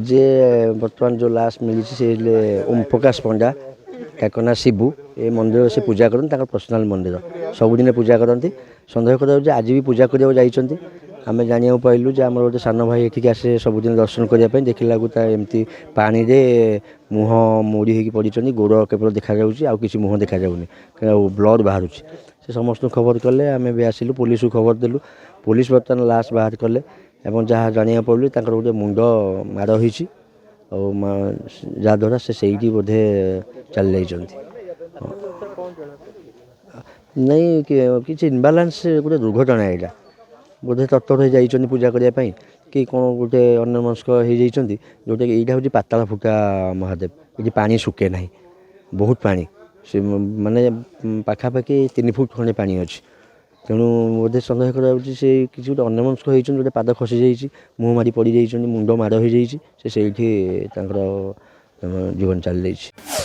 जे बर्तमान जो लास्ट मिली से ओम प्रकाश पंडा ताक ना शिबू ये मंदिर से पूजा करते पर्सनाल मंदिर सबुदिन पूजा करती सन्देह कर आज भी पूजा करते आम जाना पाइलु जे आम गोटे सान भाई ये आसे सबुदिन दर्शन करने देखला एमती पानी रे मुह मोड़ी हो पड़ी गोड़ केवल देखा कि मुह देखा ब्लड बाहर से समस्त खबर कले आम भी आसिलु पुलिस को खबर देलु पुलिस बर्तमान लाश बाहर कले जहाँ जाना पड़ू गोटे मुंड माड़ हो जहाद्वारा से बोधे चल जाइए नहीं कि इनबालांस गोटे दुर्घटना यहाँ बोधे तत्पर हो जाइए पूजा करने कि कौन गोटे अन्यमनस्क हो जाइए जोटा कि यहाँ हूँ पाताल फुटा महादेव ये पानी सुखे ना बहुत पानी से माने पाखापाखि 3 फुट खंडे पानी अच्छी तेणु बोधे सन्देह कर किसी गोटे अन्यमनस्क होती गोटे पाद खसी जाइए मुँह मारी पड़ जाइए मुंड माड़ हो जाइए से जीवन चली जाइए।